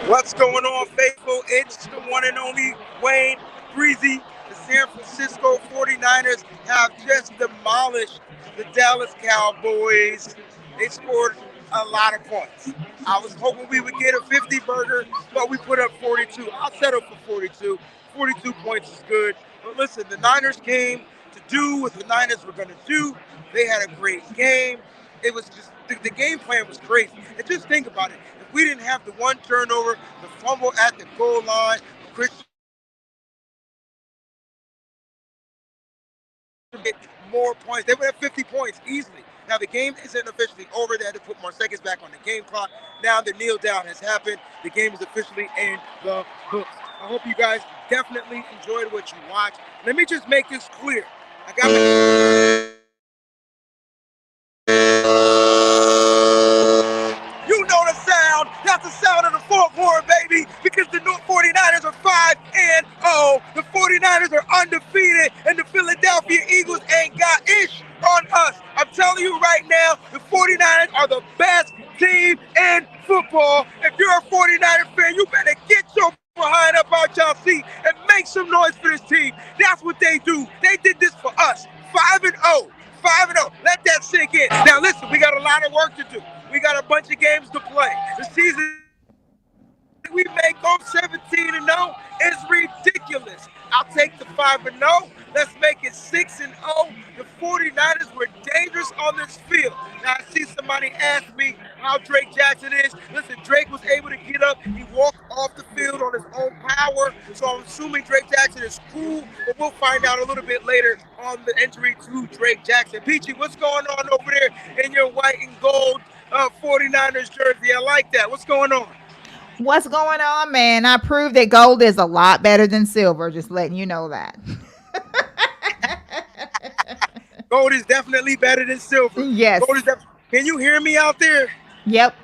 What's going on, faithful? It's the one and only Wayne Breezy. The San Francisco 49ers have just demolished the Dallas Cowboys. They scored a lot of points. I was hoping we would get a 50 burger, but we put up 42. I'll settle for 42. 42 points is good. But listen, the Niners came to do what the Niners were going to do. They had a great game. It was just the game plan was crazy. And just think about it. If we didn't have the one turnover, the fumble at the goal line, Christian get more points. They would have 50 points easily. Now the game isn't officially over. They had to put more seconds back on the game clock. Now the kneel down has happened. The game is officially in the books. I hope you guys definitely enjoyed what you watched. Let me just make this clear. I got my You know the sound. That's the sound of the foghorn, baby, because the 49ers are 5-0. The 49ers are undefeated, and the Philadelphia Eagles ain't got ish on us. I'm telling you right now, the 49ers are the best team in football. If you're a 49er fan, you better get your behind up out y'all seat and make some noise for this team. That's what they do. They did this for us. 5-0. 5-0. Let that sink in. Now listen, we got a lot of work to do. We got a bunch of games to play. The season we may go 17-0 is ridiculous. I'll take the 5-0. Let's make it 6-0. The 49ers were dangerous on this field. Now I see somebody ask me how Drake Jackson is. Listen, Drake was able to get up. He walked off the field on his own power. So I'm assuming Drake Jackson is cool, but we'll find out a little bit later on the injury to Drake Jackson. Peachy, what's going on over there in your white and gold 49ers jersey? I like that. What's going on? What's going on, man? I proved that gold is a lot better than silver. Just letting you know that. Gold is definitely better than silver. Yes. Can you hear me out there? Yep.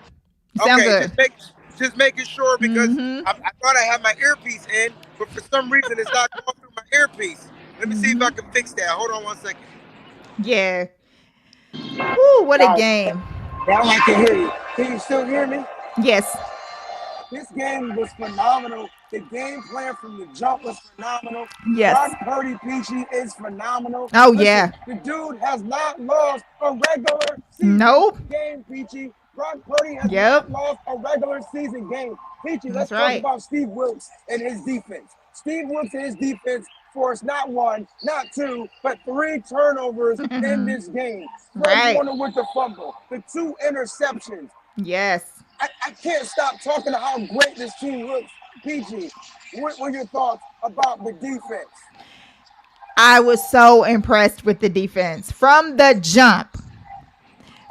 Sound Okay, good. just making sure because Mm-hmm. I thought I had my earpiece in, but for some reason it's not going through my earpiece. Let me see if I Mm-hmm. can fix that. Hold on one second. Yeah. Woo, what a All right, game. now I can hear you. Can you still hear me? Yes. This game was phenomenal. The game plan from the jump was phenomenal. Brock Yes. Purdy Peachy is phenomenal. Oh, Listen, yeah. the dude has not lost a regular season Nope. game, Peachy. Brock Purdy has Yep. not lost a regular season game. Peachy, That's let's talk right. about Steve Wilkes and his defense. Steve Wilkes and his defense forced not one, not two, but three turnovers in this game. Fred Right. Warner with the fumble, the two interceptions. Yes. I can't stop talking about how great this team looks. PG, what were your thoughts about the defense? I was so impressed with the defense from the jump.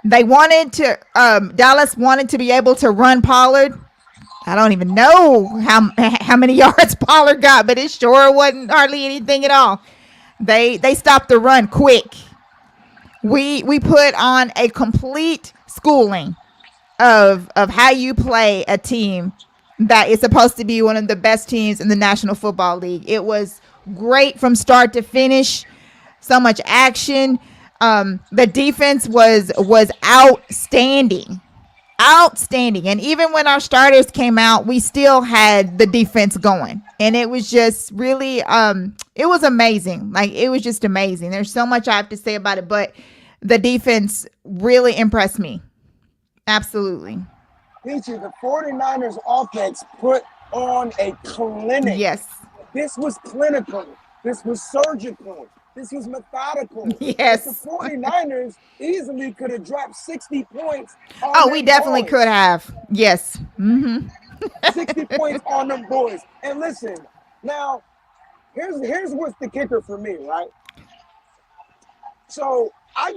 They wanted to, Dallas wanted to be able to run Pollard. I don't even know how many yards Pollard got, but it sure wasn't hardly anything at all. They stopped the run quick. We put on a complete schooling of how you play a team that is supposed to be one of the best teams in the National Football League. It was great from start to finish. So much action. The defense was outstanding. Outstanding. And even when our starters came out, we still had the defense going. And it was just really it was amazing. Like it was just amazing. There's so much I have to say about it, but the defense really impressed me. Absolutely. Peachy, the 49ers offense put on a clinic. Yes. This was clinical. This was surgical. This was methodical. Yes. The 49ers easily could have dropped 60 points on Oh, we them definitely boys. could have. Yes. Mm-hmm. 60 points on them boys. And listen, now, here's what's the kicker for me, right? So, I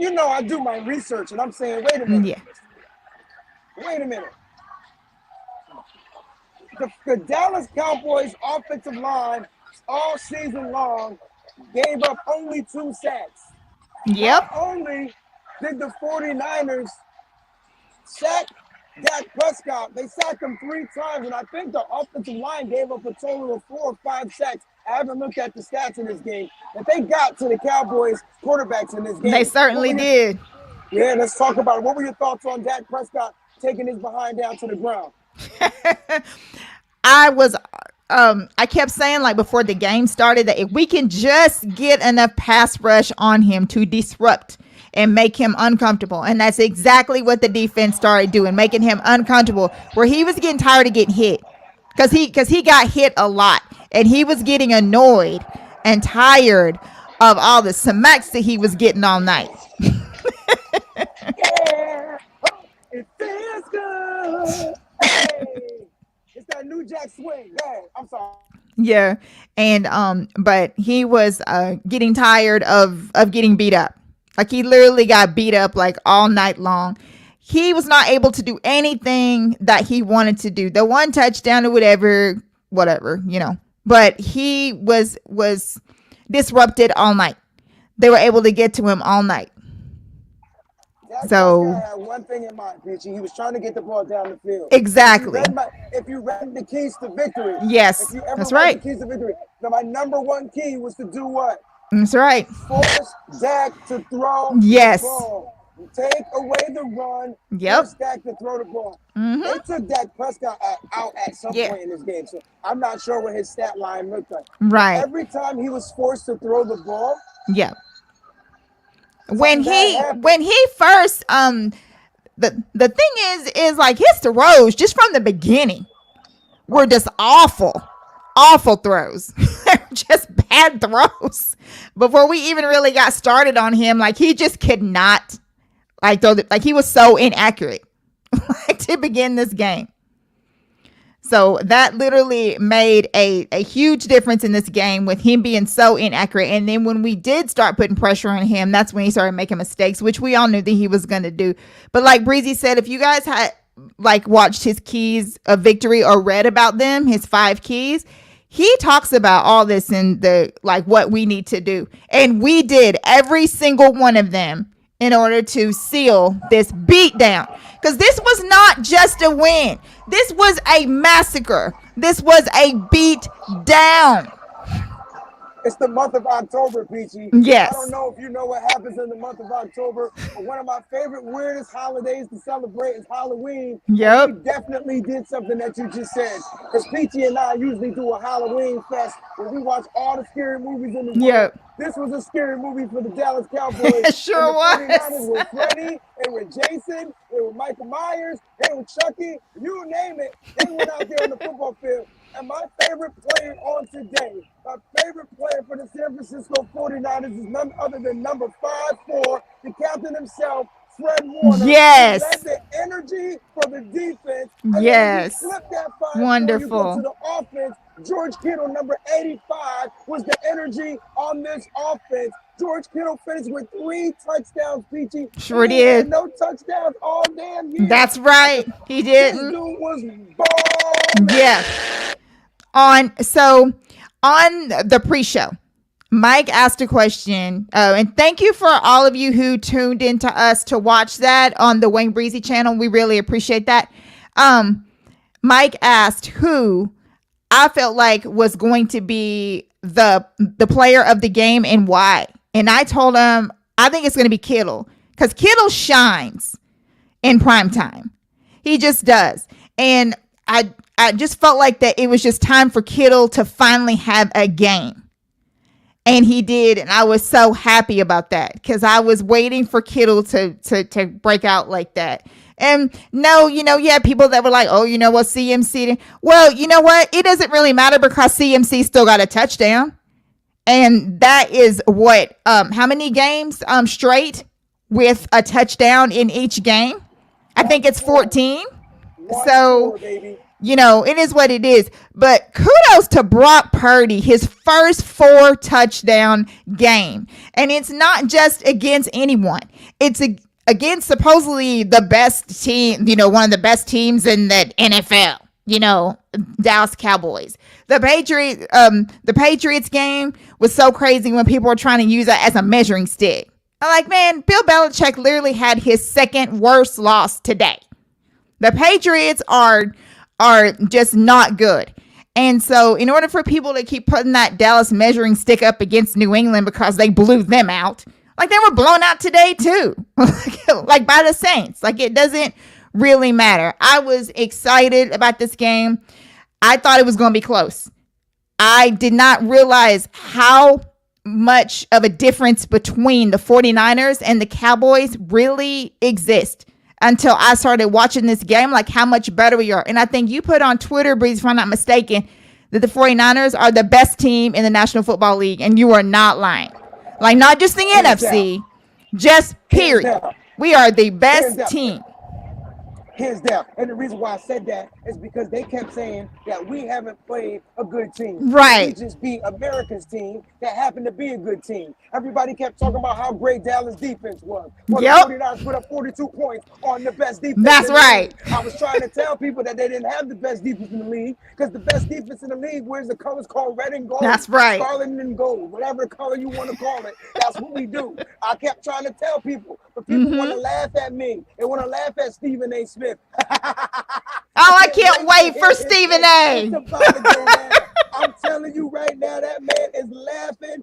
do my research, and I'm saying, wait a minute. Yeah. Wait a minute. The Dallas Cowboys offensive line all season long gave up only 2 sacks. Yep. Not only did the 49ers sack Dak Prescott, they sacked him 3 times, and I think the offensive line gave up a total of 4 or 5 sacks. I haven't looked at the stats in this game, but they got to the Cowboys quarterbacks in this game. They certainly did. Yeah, let's talk about it. What were your thoughts on Dak Prescott taking his behind down to the ground? I was I kept saying like before the game started that if we can just get enough pass rush on him to disrupt and make him uncomfortable. And that's exactly what the defense started doing, making him uncomfortable, where he was getting tired of getting hit. Because he got hit a lot and he was getting annoyed and tired of all the smacks that he was getting all night. Yeah, it feels good. Hey, it's that New Jack swing. Hey, I'm sorry. Yeah. And but he was getting tired of getting beat up. Like he literally got beat up like all night long. He was not able to do anything that he wanted to do. The one touchdown or whatever, But he was disrupted all night. They were able to get to him all night. That So had one thing in mind, Peachy. He was trying to get the ball down the field. exactly. If you read the keys to victory, Yes, if you ever that's read right. the keys to victory, now my number one key was to do what? That's right. Force Dak to throw Yes. the ball. Take away the run. Yep. Force Dak to throw the ball. They took Dak Prescott out at some point in this game, so I'm not sure what his stat line looked like. Right. Every time he was forced to throw the ball, Yeah. When he first the thing is like his throws just from the beginning were just awful throws. Just bad throws. Before we even really got started on him, like he just could not throw like he was so inaccurate to begin this game. So that literally made a huge difference in this game with him being so inaccurate. And then when we did start putting pressure on him, that's when he started making mistakes, which we all knew that he was going to do. But like Breezy said, if you guys had watched his keys of victory or read about them, his 5 keys, he talks about all this in the what we need to do. And we did every single one of them in order to seal this beatdown. Because this was not just a win. This was a massacre. This was a beat down. It's the month of October, Peachy. Yes. I don't know if you know what happens in the month of October, but one of my favorite weirdest holidays to celebrate is Halloween. Yep. We definitely did something that you just said. Because Peachy and I usually do a Halloween fest where we watch all the scary movies in the world. Yep. This was a scary movie for the Dallas Cowboys. It sure and the was. 49ers were Freddy, they were Jason, they were Michael Myers, they were Chucky, you name it. They went out there on the football field. And my favorite player on today, my favorite player for the San Francisco 49ers is none other than number 5'4", the captain himself, Fred Warner. Yes. That's the energy for the defense. Yes. Flip that 5'4", Wonderful. you go to the offense. George Kittle, number 85, was the energy on this offense. George Kittle finished with 3 touchdowns, Peachy. Sure did. No touchdowns all damn year. That's right. He didn't. This dude was balling. Yeah. On the pre-show, Mike asked a question, and thank you for all of you who tuned into us to watch that on the Wayne Breezy channel. We really appreciate that. Mike asked who I felt like was going to be the player of the game and why. And I told him I think it's going to be Kittle, because Kittle shines in prime time. He just does. And I just felt like that it was just time for Kittle to finally have a game. And he did. And I was so happy about that because I was waiting for Kittle to break out like that. And no, you had people that were like, oh, CMC. Well, you know what? It doesn't really matter because CMC still got a touchdown. And that is what, how many games straight with a touchdown in each game? I think it's 14. So, it is what it is. But kudos to Brock Purdy, his first 4 touchdown game. And it's not just against anyone. It's against supposedly the best team, one of the best teams in the NFL, Dallas Cowboys. The Patriots game was so crazy when people were trying to use it as a measuring stick. I'm like, man, Bill Belichick literally had his second worst loss today. The Patriots are just not good. And so in order for people to keep putting that Dallas measuring stick up against New England because they blew them out, like they were blown out today too, like by the Saints. Like it doesn't really matter. I was excited about this game. I thought it was going to be close. I did not realize how much of a difference between the 49ers and the Cowboys really exist until I started watching this game, like how much better we are. And I think you put on Twitter, Breeze, if I'm not mistaken, that the 49ers are the best team in the National Football League, and you are not lying. Like, not just the NFC, just period. We are the best team. Hands down. And the reason why I said that is because they kept saying that we haven't played a good team. Right. We just beat America's team that happened to be a good team. Everybody kept talking about how great Dallas defense was. Well, Yep. the 49ers put up 42 points on the best defense. That's in the right. league. I was trying to tell people that they didn't have the best defense in the league because the best defense in the league wears the colors called red and gold. That's right. Scarlet and gold. Whatever color you want to call it, that's what we do. I kept trying to tell people, but people want to laugh at me. They want to laugh at Stephen A. Smith. Oh, I can't wait for Stephen A. It's about to go down. I'm telling you right now, that man is laughing.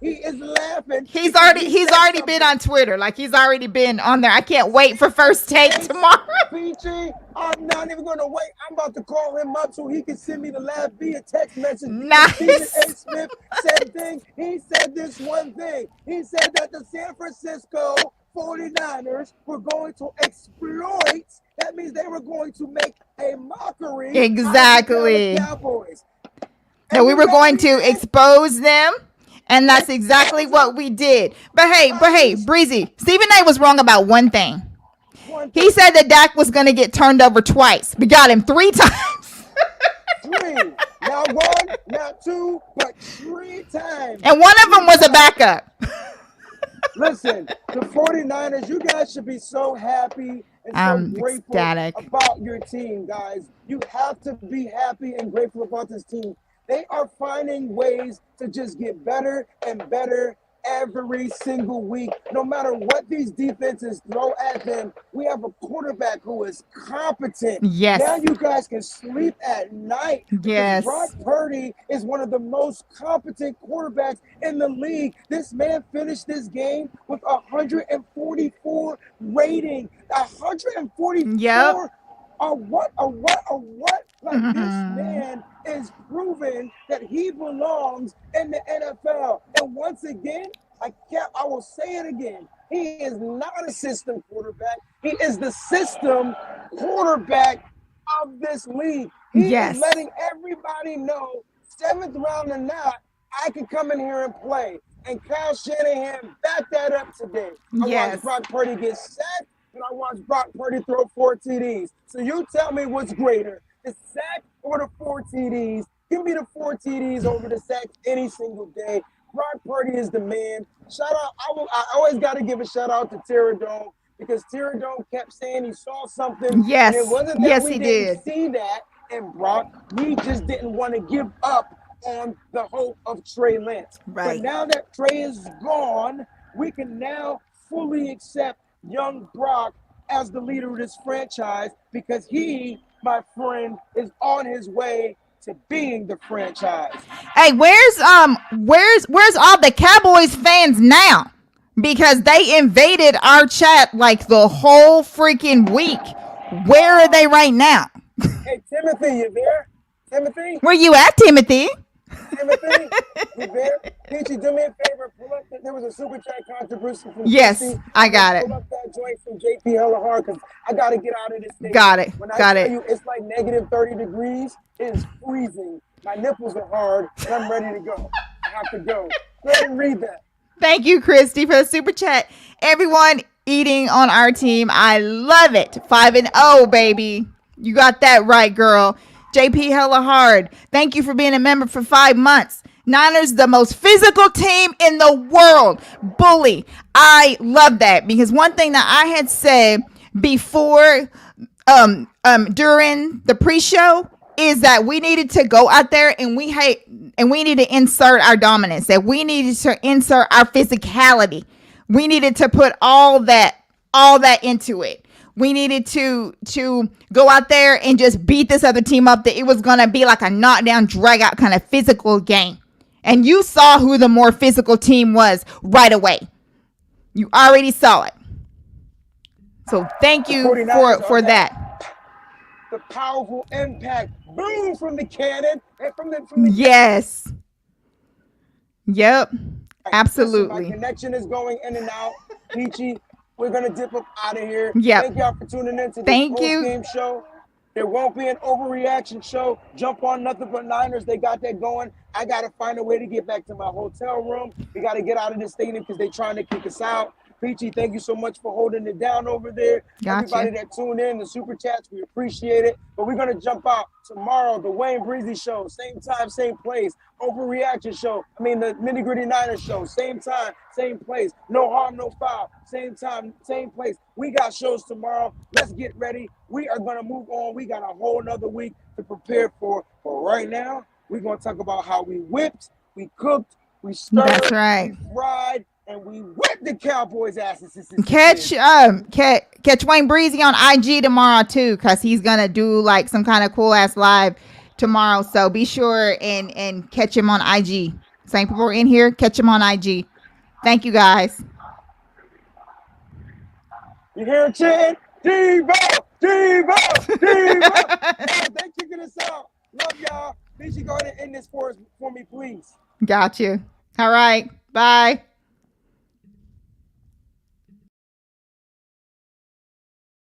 He is laughing. He is laughing. He's already been on Twitter. Like, he's already been on there. I can't wait for First Take tomorrow. PG, I'm not even gonna wait. I'm about to call him up so he can send me the laugh via text message. Nice. Stephen A. Smith said thing. He said this one thing. He said that the San Francisco 49ers were going to exploit. That means they were going to make a mockery. Exactly. Of the Cowboys. That we were going to expose them, and that's exactly what we did. But hey, Breezy, Stephen A. was wrong about one thing. He said that Dak was going to get turned over twice. We got him 3 times. 3. Not 1, not 2, but 3 times. And one of them was a backup. Listen, the 49ers, you guys should be so happy and so grateful about your team, guys. You have to be happy and grateful about this team. They are finding ways to just get better and better every single week. No matter what these defenses throw at them, we have a quarterback who is competent. Yes. Now you guys can sleep at night. Yes. Brock Purdy is one of the most competent quarterbacks in the league. This man finished this game with 144 rating. 144. Yep. A what? Like, this man is proving that he belongs in the NFL. And once again, I will say it again. He is not a system quarterback. He is the system quarterback of this league. He is letting everybody know, 7th round or not, I can come in here and play. And Kyle Shanahan backed that up today. I watched Brock Purdy get sacked, and I watched Brock Purdy throw 4 TDs. So you tell me what's greater, the sack or the 4 TDs. Give me the 4 TDs over the sacks any single day. Brock Purdy is the man. Shout out, I always got to give a shout out to Terradome, because Terradome kept saying he saw something. Yes, and it wasn't that yes, we he didn't did. see that. And Brock, we just didn't want to give up on the hope of Trey Lance. Right. But now that Trey is gone, we can now fully accept young Brock as the leader of this franchise, because he, my friend, is on his way to being the franchise. Hey, where's all the Cowboys fans now? Because they invaded our chat like the whole freaking week. Where are they right now? Hey, Timothy, you there? Timothy? Where you at, Timothy? Timothy, you there? Peachy, do me a favor. Pull up there was a super chat contribution from Yes, I got it. Pull up that joint from JP hella hard, because I got to get out of this thing. Got it. When I Got tell it. you it's like negative 30 degrees, it is freezing. My nipples are hard, and I'm ready to go. I have to go. Go ahead and read that. Thank you, Christy, for the super chat. Everyone eating on our team. I love it. 5-0, baby. You got that right, girl. JP hella hard. Thank you for being a member for 5 months. Niners, the most physical team in the world. Bully. I love that, because one thing that I had said before, during the pre-show, is that we needed to go out there and we need to insert our dominance. That we needed to insert our physicality. We needed to put all that into it. We needed to go out there and just beat this other team up. That it was going to be like a knockdown, drag out kind of physical game. And you saw who the more physical team was right away. You already saw it. So thank The you 49ers are for that that. the powerful impact boom from the cannon and from the Yes. Yep. listen, my Absolutely. connection is going in and out. Peachy, we're gonna dip up out of here. Yep. Thank y'all for tuning in to this Thank post you. game show. There won't be an overreaction show. Jump on Nothing But Niners. They got that going. I gotta find a way to get back to my hotel room. We gotta get out of this stadium because they're trying to kick us out. Peachy, thank you so much for holding it down over there. Gotcha. Everybody that tuned in, the super chats, we appreciate it. But we're gonna jump out tomorrow, the Wayne Breezy show, same time, same place. Overreaction show. The Nitty Gritty Niners show, same time, same place. No harm, no foul, same time, same place. We got shows tomorrow. Let's get ready. We are gonna move on. We got a whole nother week to prepare for. But right now, we're gonna talk about how we whipped, we cooked, we stirred, That's right. we fried, and we whipped the Cowboys' asses. Catch Wayne Breezy on IG tomorrow too, cause he's gonna do like some kind of cool ass live tomorrow. So be sure and catch him on IG. Same people are in here. Catch him on IG. Thank you guys. You hear it chanting? Devo! Devo! Devo! Thank you for this out. Love y'all. Please, you go ahead and end this for me, please. Gotcha. All right. Bye.